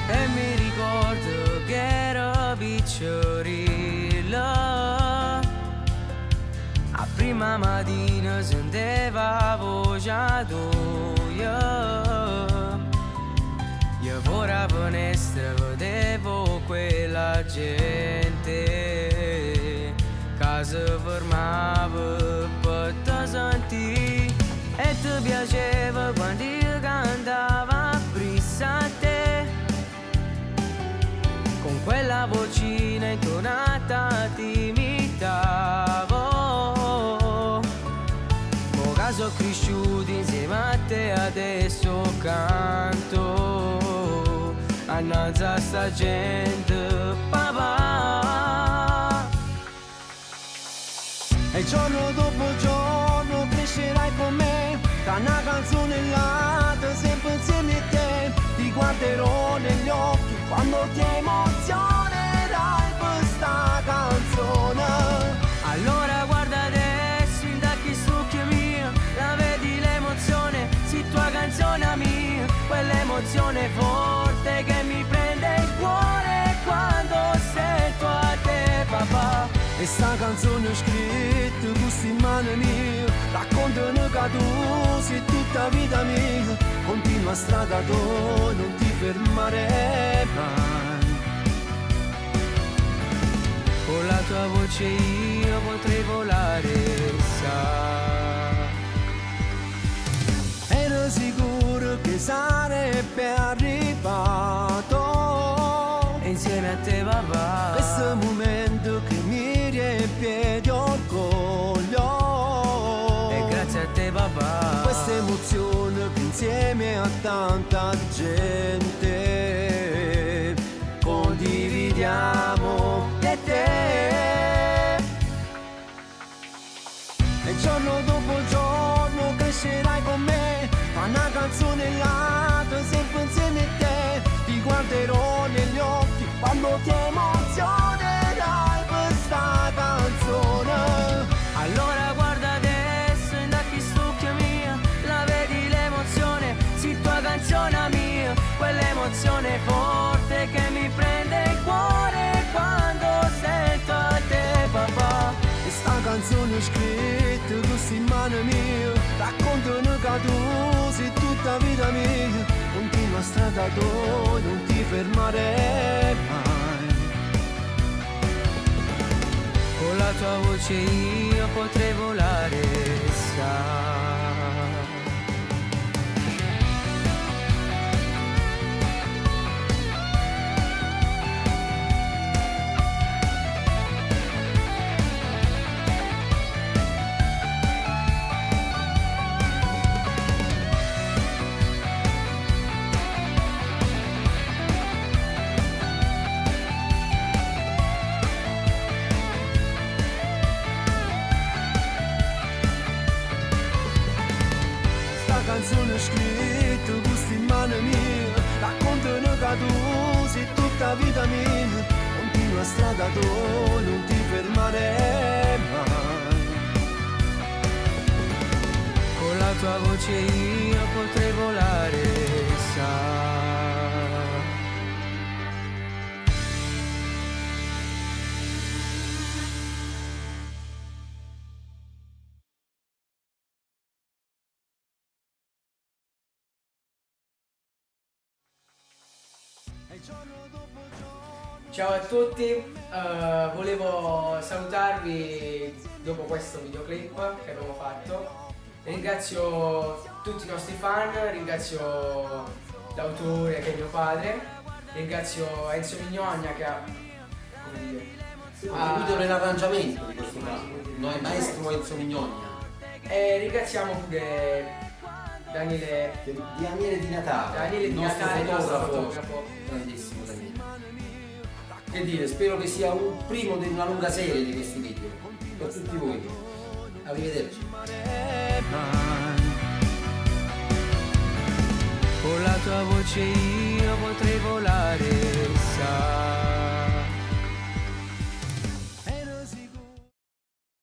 E mi ricordo che ero picciolino, a prima mattina sentiva voce tua, io fuori a finestra vedevo quella gente che si fermava per te sentire, e ti piaceva quando io cantava prima a te, con quella vocina intonata ti imitavo. Mo che sono cresciuti insieme a te, adesso canto annanzi a sta gente, papà. E giorno dopo giorno crescerai con me, tra una canzone l'altra sempre insieme a te. Ti guarderò negli occhi quando ti emozionerai per sta canzone. Allora guarda adesso in tacchi succhi mia, la vedi l'emozione, sì tua canzone mia, quell'emozione forte che mi prende il cuore quando sento a te, papà. E sta canzone scritta così in mano mia, raccontano che tu sei tutta vita mia, continua strada tu, non ti fermare mai. Con la tua voce io potrei volare, sai. Ero sicuro che sarebbe arrivato, E insieme a te, papà, questo momento che mi riempie di orgoglio. e grazie a te, papà, Questa emozione che insieme a tanta gente condividiamo e te. E giorno dopo giorno crescerai con me, fa una canzone l'altra sempre insieme a te. Ti guarderò negli occhi quando ti emozionerai per sta canzone. allora guarda adesso in tacchi succhi mia, la vedi l'emozione, sì tua canzone mia, quell'emozione forte che mi prende il cuore quando sento a te, papà. E sta canzone scritta così in mano mia, raccontano che tu sei tutta vita mia, continua strada tu, non ti fermare mai. Con la tua voce io potrei volare, sai. Canzone scritta così in mano mia, raccontano che tu sei tutta vita mia, continua strada tu, non ti fermare mai. Con la tua voce io potrei volare, sai. Ciao a tutti, volevo salutarvi dopo questo videoclip che abbiamo fatto. Ringrazio tutti i nostri fan, ringrazio l'autore che è mio padre, ringrazio Enzo Mignogna che ha, come dire, contribuito nell'arrangiamento di questo brano, noi maestro Enzo Mignogna. E ringraziamo pure Daniele Di Natale, il nostro fotografo. Grandissimo Daniele. Che dire, spero che sia un primo di una lunga serie di questi video per tutti voi. Arrivederci. Con la tua voce io potrei